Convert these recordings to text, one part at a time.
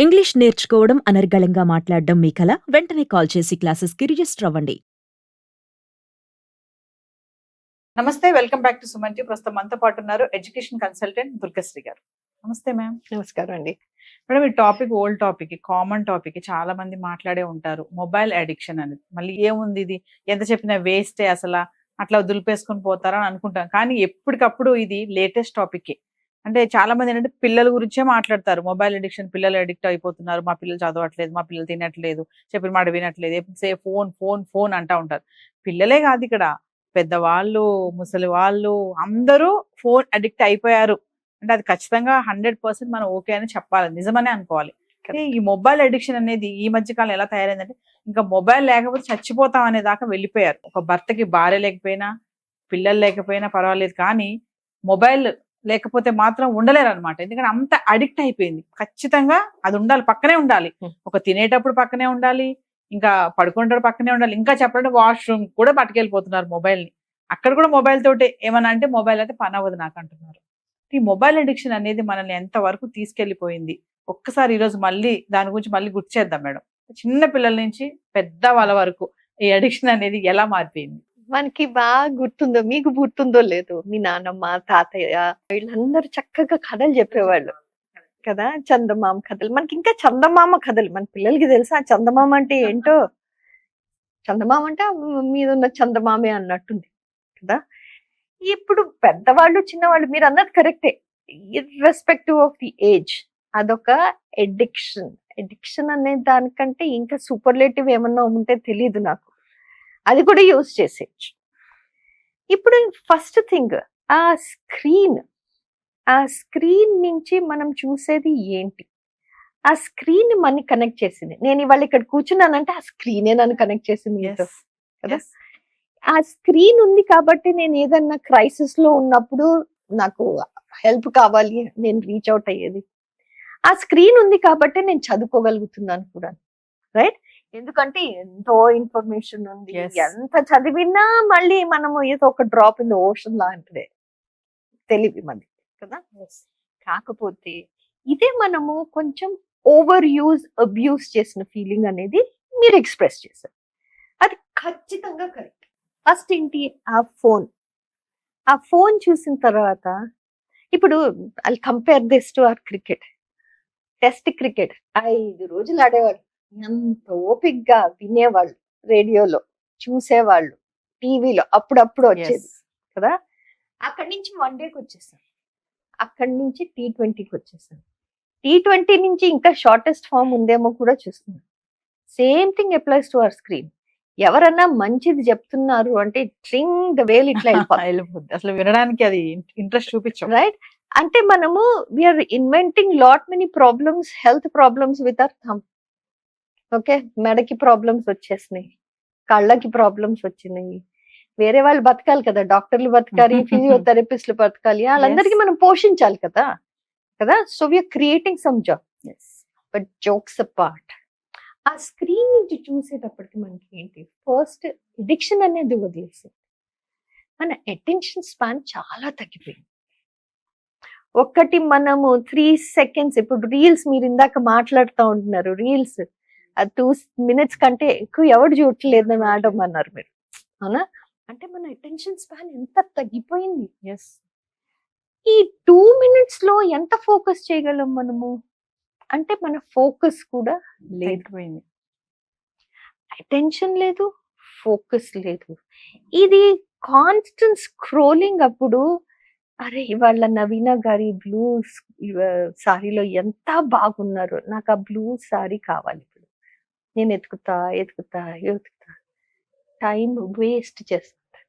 English నేర్చుకోవడం అనర్గళంగా మాట్లాడడం మీ కల? వెంటనే కాల్ చేసి క్లాసెస్‌కి రిజిస్టర్ అవ్వండి. నమస్తే, welcome back to Suman T. ప్రస్తుతం మనతో పాటు ఉన్నారు ఎడ్యుకేషన్ కన్సల్టెంట్ దుర్గశ్రీ గారు. నమస్తే మ్యామ్. నమస్కారం అండి. మేడం, ఈ topic old topic, common topic, చాలా మంది మాట్లాడే ఉంటారు. మొబైల్ అడిక్షన్ అనేది మళ్ళీ ఏముంది, ఇది ఎంత చెప్పినా వేస్టే, అసలు అట్లా దులిపేసుకొని పోతారా అని అనుకుంటాం. కానీ ఎప్పటికప్పుడు ఇది లేటెస్ట్ టాపిక్. అంటే చాలా మంది ఏంటంటే పిల్లల గురించే మాట్లాడతారు. మొబైల్ అడిక్షన్, పిల్లలు అడిక్ట్ అయిపోతున్నారు, మా పిల్లలు చదవట్లేదు, మా పిల్లలు తినట్లేదు, చెప్పిన మాట వినట్లేదు, సేపు ఫోన్ ఫోన్ ఫోన్ అంటా ఉంటారు. పిల్లలే కాదు, ఇక్కడ పెద్దవాళ్ళు, ముసలి వాళ్ళు అందరూ ఫోన్ అడిక్ట్ అయిపోయారు. అంటే అది ఖచ్చితంగా 100% మనం ఓకే అని చెప్పాలి, నిజమనే అనుకోవాలి. కానీ ఈ మొబైల్ అడిక్షన్ అనేది ఈ మధ్య కాలం ఎలా తయారైందంటే, ఇంకా మొబైల్ లేకపోతే చచ్చిపోతాం అనే దాకా వెళ్ళిపోయారు. ఒక భర్తకి భార్య లేకపోయినా, పిల్లలు లేకపోయినా పర్వాలేదు, కానీ మొబైల్ లేకపోతే మాత్రం ఉండలేరు అనమాట. ఎందుకంటే అంత అడిక్ట్ అయిపోయింది. ఖచ్చితంగా అది ఉండాలి, పక్కనే ఉండాలి. ఒక తినేటప్పుడు పక్కనే ఉండాలి, ఇంకా పడుకుంటాడు పక్కనే ఉండాలి. ఇంకా చెప్పండి, వాష్రూమ్ కూడా పట్టుకెళ్ళిపోతున్నారు మొబైల్ని. అక్కడ కూడా మొబైల్ తోటి ఏమన్నా అంటే, మొబైల్ అయితే పని అవ్వదు నాకు అంటున్నారు. ఈ మొబైల్ అడిక్షన్ అనేది మనల్ని ఎంత వరకు తీసుకెళ్లిపోయింది, ఒక్కసారి ఈరోజు మళ్ళీ దాని గురించి మళ్ళీ గుర్తు చేద్దాం మేడం. చిన్న పిల్లల నుంచి పెద్ద వాళ్ళ వరకు ఈ అడిక్షన్ అనేది ఎలా మారిపోయింది? మనకి బాగా గుర్తుందో, మీకు గుర్తుందో లేదో, మీ నాన్నమ్మ, తాతయ్య వీళ్ళందరూ చక్కగా కథలు చెప్పేవాళ్ళు కదా. చందమామ కథలు, మనకి ఇంకా చందమామ కథలు మన పిల్లలకి తెలుసా చందమామ అంటే ఏంటో? చందమామ అంటే మీద ఉన్న చందమామే అన్నట్టుంది కదా. ఇప్పుడు పెద్దవాళ్ళు చిన్నవాళ్ళు మీరు అన్నది కరెక్టే, ఇర్రెస్పెక్టివ్ ఆఫ్ ది ఏజ్. అదొక ఎడిక్షన్. ఎడిక్షన్ అనే దానికంటే ఇంకా సూపర్లేటివ్ ఏమన్నా ఉంటే తెలియదు నాకు. అది కూడా యూజ్ చేసేయచ్చు. ఇప్పుడు ఫస్ట్ థింగ్, ఆ స్క్రీన్ నుంచి మనం చూసేది ఏంటి? ఆ స్క్రీన్ మనని కనెక్ట్ చేసింది. నేను ఇవాళ ఇక్కడ కూర్చున్నానంటే ఆ స్క్రీనే నన్ను కనెక్ట్ చేసింది కదా. ఆ స్క్రీన్ ఉంది కాబట్టి నేను ఏదన్నా క్రైసిస్ లో ఉన్నప్పుడు నాకు హెల్ప్ కావాలి, నేను రీచ్ అవుట్ అయ్యేది. ఆ స్క్రీన్ ఉంది కాబట్టి నేను చదువుకోగలుగుతున్నాను కూడా, రైట్? ఎందుకంటే ఎంతో ఇన్ఫర్మేషన్ ఉంది. ఎంత చదివినా మళ్ళీ మనము ఏదో ఒక డ్రాప్ ఇన్ ద ఓషన్ లాంటిదే తెలివి మంది కదా. కాకపోతే ఇదే మనము కొంచెం ఓవర్ అబ్యూస్ చేసిన ఫీలింగ్ అనేది మీరు ఎక్స్ప్రెస్ చేశారు. అది ఖచ్చితంగా కరెక్ట్. ఫస్ట్ ఏంటి, ఆ ఫోన్ చూసిన తర్వాత ఇప్పుడు I compare this to our cricket. Test cricket 5 రోజులు ఆడేవాళ్ళు, ఎంత ఓపిక్గా వినేవాళ్ళు, రేడియోలో చూసేవాళ్ళు, టీవీలో అప్పుడప్పుడు వచ్చేది కదా. అక్కడి నుంచి వన్డేకి వచ్చేసాను, అక్కడి నుంచి T20కి వచ్చేసాను. T20 నుంచి ఇంకా షార్టెస్ట్ ఫామ్ ఉందేమో కూడా చూస్తున్నాను. Same thing applies to our screen. ఎవరన్నా మంచిది చెప్తున్నారు అంటే ట్రింగ్ ద వేల్ ఇట్లా వెళ్ళిపోద్ది, అసలు వినడానికి అది ఇంట్రెస్ట్ చూపించాం, రైట్? అంటే మనము we are inventing lot many problems, health problems with our thumb. Okay, మెడకి ప్రాబ్లమ్స్ వచ్చేసినాయి, కళ్ళకి ప్రాబ్లమ్స్ వచ్చినాయి. వేరే వాళ్ళు బతకాలి కదా, డాక్టర్లు బతకాలి, ఫిజియోథెరపిస్ట్లు బతకాలి, వాళ్ళందరికీ మనం పోషించాలి కదా. So we are creating some job. But jokes apart, ఆ స్క్రీన్ నుంచి చూసేటప్పటికి మనకి ఏంటి, ఫస్ట్ ఎడిక్షన్ అనేది వదిలేసింది, మన అటెన్షన్ స్పాన్ చాలా తగ్గిపోయింది. ఒకటి మనము 3 seconds, ఇప్పుడు రీల్స్ మీరు ఇందాక మాట్లాడుతూ ఉంటున్నారు, రీల్స్ 2 minutes కంటే ఎక్కువ ఎవరు చూడట్లేదు మేడం అన్నారు మీరు, అవునా? అంటే మన అటెన్షన్ స్పాన్ ఎంత తగ్గిపోయింది. ఈ 2 minutes లో ఎంత ఫోకస్ చేయగలం మనము అంటే మన ఫోకస్ కూడా లేకపోయింది. అటెన్షన్ లేదు, ఫోకస్ లేదు. ఇది కాన్స్టెంట్ స్క్రోలింగ్. అప్పుడు అరే ఇవాళ నవీన గారి బ్లూ సారీలో ఎంత బాగున్నారు, నాకు ఆ బ్లూ సారీ కావాలి. ఇప్పుడు నేను ఎతుకుతా టైం వేస్ట్ చేస్తా.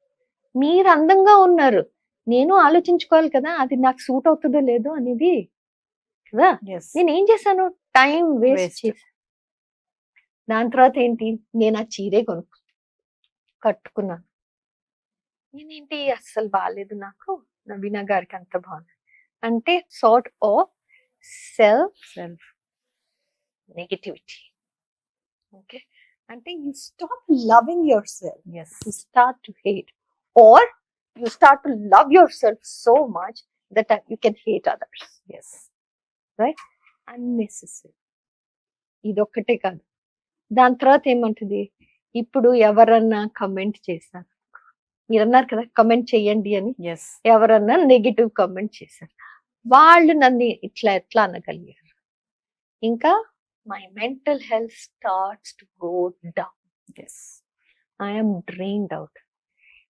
మీరు అందంగా ఉన్నారు, నేను ఆలోచించుకోవాలి కదా అది నాకు సూట్ అవుతుందో లేదో అనేది కదా. నేను ఏం చేశాను, టైం వేస్ట్ చేశాను. దాని తర్వాత ఏంటి, నేను ఆ చీరే కట్టుకున్నాను. నేనేంటి అస్సలు బాగాలేదు, నాకు నవీన గారికి అంత బాగుంది అంటే sort of self negativity. Okay, అంటే you stop loving yourself, you start to hate, or you start to love yourself so much that you can hate others. Right? Unnecessary. ఇదొక్కటే కాదు. దాని తర్వాత ఏమంటది, ఇప్పుడు ఎవరన్నా కమెంట్ చేశారు, మీరన్నారు కదా కమెంట్ చెయ్యండి అని, ఎస్ ఎవరన్నా నెగిటివ్ కమెంట్ చేశారు, వాళ్ళు నన్ను ఇట్లా ఎట్లా అనగలిగారు, ఇంకా my mental health starts to go down. Yes I'm drained out.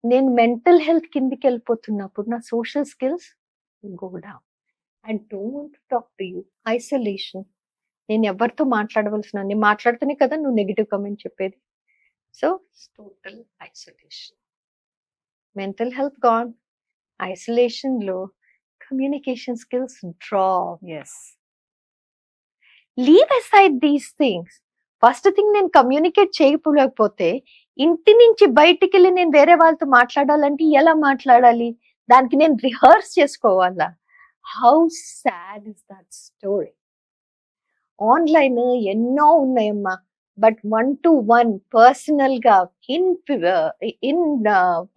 నేను మెంటల్ హెల్త్ కిందికి వెళ్ళిపోతున్నప్పుడు నా social skills go down. I don't talk to you. Isolation. నేను ఎవరితో మాట్లాడవలసిన, నేను మాట్లాడుతూనే కదా నువ్వు నెగిటివ్ కమెంట్ చెప్పేది. So total isolation. Mental health gone, isolation లో, communication skills drop. Yes leave aside these things. First thing, నేను కమ్యూనికేట్ చేయకపోతే ఇంటి నుంచి బయటికి వెళ్ళి నేను వేరే వాళ్ళతో మాట్లాడాలంటే ఎలా మాట్లాడాలి, దానికి నేను రిహర్స్ చేసుకోవాలా. How sad is that story. Online ఎన్నో ఉన్నాయమ్మా, బట్ 1-to-1 పర్సనల్ గా ఇన్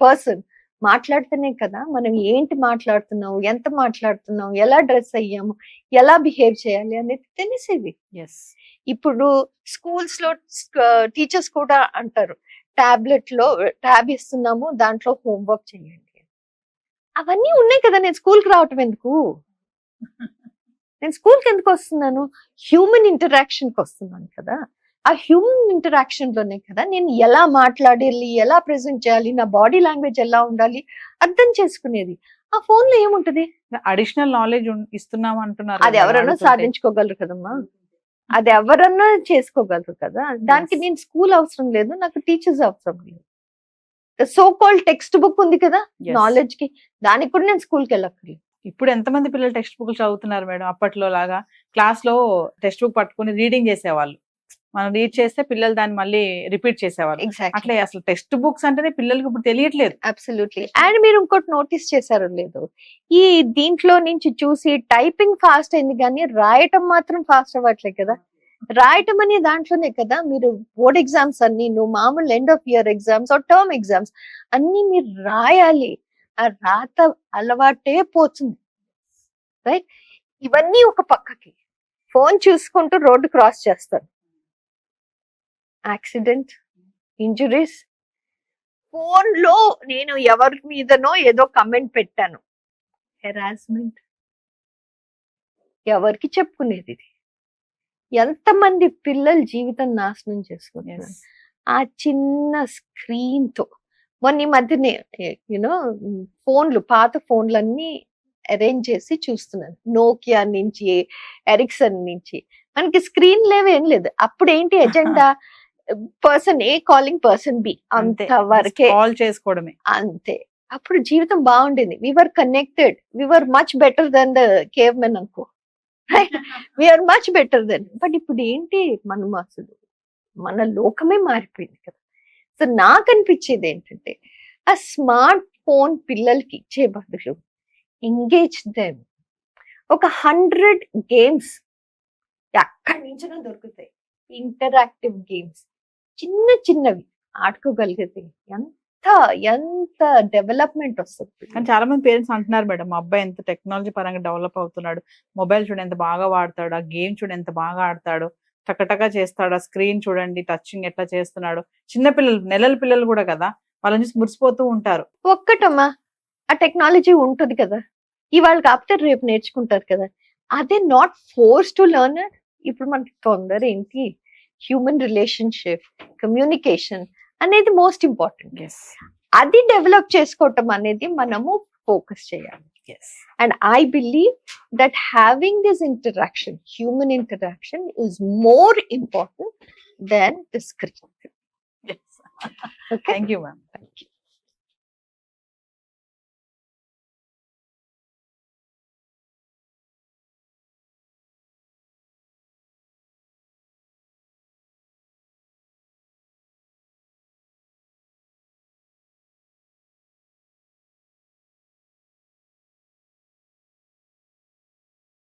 పర్సన్ మాట్లాడితేనే కదా మనం ఏంటి మాట్లాడుతున్నావు, ఎంత మాట్లాడుతున్నావు, ఎలా డ్రెస్ అయ్యాము, ఎలా బిహేవ్ చేయాలి అనేది తెలిసేది. ఎస్ ఇప్పుడు స్కూల్స్ లో టీచర్స్ కూడా అంటారు, టాబ్లెట్ లో ట్యాబ్ ఇస్తున్నాము, దాంట్లో హోంవర్క్ చేయండి. అవన్నీ ఉన్నాయి కదా, నేను స్కూల్కి రావటం ఎందుకు, నేను స్కూల్కి ఎందుకు వస్తున్నాను, హ్యూమన్ ఇంటరాక్షన్ కి వస్తున్నాను కదా. ఆ హ్యూమన్ ఇంటరాక్షన్ లోనే కదా నేను ఎలా మాట్లాడాలి, ఎలా ప్రెజెంట్ చేయాలి, నా బాడీ లాంగ్వేజ్ ఎలా ఉండాలి అర్థం చేసుకునేది. ఆ ఫోన్ లో ఏముంటది, అడిషనల్ నాలెడ్జ్ ఇస్తున్నాం అంటున్నారు అది కదా ఎవరన్నా వాడుతుంటే. సాధించుకోగలరు కదమ్మా, అది ఎవరన్నా చేసుకోగలరు కదా. దానికి Yes. నేను స్కూల్ అవసరం లేదు, నాకు టీచర్స్ అవసరం లేదు. సో కాల్డ్ టెక్స్ట్ బుక్ ఉంది కదా Yes. నాలెడ్జ్ కి, దానికి కూడా నేను స్కూల్కి వెళ్ళక్కర్లేదు. ఇప్పుడు ఎంతమంది పిల్లలు టెక్స్ట్ బుక్లు చదువుతున్నారు మేడం? అప్పట్లో లాగా క్లాస్ లో టెక్స్ట్ బుక్ పట్టుకుని రీడింగ్ చేసేవాళ్ళు, మనం రీడ్ చేస్తే పిల్లలు దాన్ని మళ్ళీ రిపీట్ చేసేవాళ్ళు. ఎగ్జాక్ట్లీ, అట్లా అసలు టెక్స్ట్ బుక్స్ అంటేనే పిల్లలకి ఇప్పుడు తెలియట్లేదు. అబ్సల్యూట్లీ. అండ్ మీరు ఇంకోటి నోటీస్ చేశారో లేదు, ఈ దీంట్లో నుంచి చూసి టైపింగ్ ఫాస్ట్ అయింది కానీ రాయటం మాత్రం ఫాస్ట్ అవ్వట్లేదు కదా. రాయటం అనే దాంట్లోనే కదా మీరు బోర్డ్ ఎగ్జామ్స్ అన్ని, నువ్వు మామూలు end of year exams term exams అన్ని మీరు రాయాలి. ఆ రాత అలవాటే పోతుంది, రైట్. ఇవన్నీ ఒక పక్కకి, ఫోన్ చూసుకుంటూ రోడ్డు క్రాస్ చేస్తారు, యాక్సిడెంట్, ఇంజురీస్. ఫోన్ లో నేను ఎవరి మీదనో ఏదో కమెంట్ పెట్టాను, హెరాస్మెంట్, ఎవరికి చెప్పుకునేది ఇది. ఎంతమంది పిల్లల జీవితం నాశనం చేసుకుంటున్నారు Yes. ఆ చిన్న స్క్రీన్ తో. మొన్న ఈ మధ్యనే యూనో ఫోన్లు, పాత ఫోన్లన్నీ అరేంజ్ చేసి చూస్తున్నాను, నోకియా నుంచి, ఎరిక్సన్ నుంచి. మనకి స్క్రీన్ లేవేం లేదు. అప్పుడు ఏంటి agenda, person A calling person B, అంతవరకే, కాల్ చేసుకోవడమే. అంతే. అప్పుడు జీవితం బాగుండేది. We were connected, we were much better than the cave men అనుకో, we are much better than. But ఇప్పుడు ఏంటి, మనం అసలు మన లోకమే మారిపోయింది కదా. సో నాకు అనిపించేది ఏంటంటే, ఆ స్మార్ట్ ఫోన్ పిల్లలకి ఇచ్చే బదులు ఎంగేజ్ దెమ్. ఒక 100 గేమ్స్ ఎక్కడి నుంచో దొరుకుతాయి, ఇంటరాక్టివ్ గేమ్స్, చిన్న చిన్నవి ఆడుకోగలిగితే ఎంత డెవలప్మెంట్ వస్తుంది. కానీ చాలా మంది పేరెంట్స్ అంటున్నారు మేడం, మా అబ్బాయి ఎంత టెక్నాలజీ పరంగా డెవలప్ అవుతున్నాడు, మొబైల్ చూడండి ఎంత బాగా వాడతాడు, ఆ గేమ్ చూడండి ఎంత బాగా ఆడతాడు, టకటకా చేస్తాడు, ఆ స్క్రీన్ చూడండి టచింగ్ ఎట్లా చేస్తున్నాడు. చిన్న పిల్లలు, నెలల పిల్లలు కూడా కదా, వాళ్ళని చూసి మురిసిపోతూ ఉంటారు. ఒక్కటమ్మా, ఆ టెక్నాలజీ ఉంటుంది కదా, ఇవాళ కాకపోతే రేపు నేర్చుకుంటారు కదా. అదే నాట్ ఫోర్స్ టు లెర్న్. ఇప్పుడు మనకి తొందర ఏంటి, హ్యూమన్ రిలేషన్షిప్, కమ్యూనికేషన్ అనేది మోస్ట్ ఇంపార్టెంట్. ఎస్ అది డెవలప్ చేసుకోవటం అనేది మనము ఫోకస్ చేయాలి. Yes And I believe that having this interaction, human interaction, is more important than the screen. Yes Okay? Thank you ma'am. Thank you.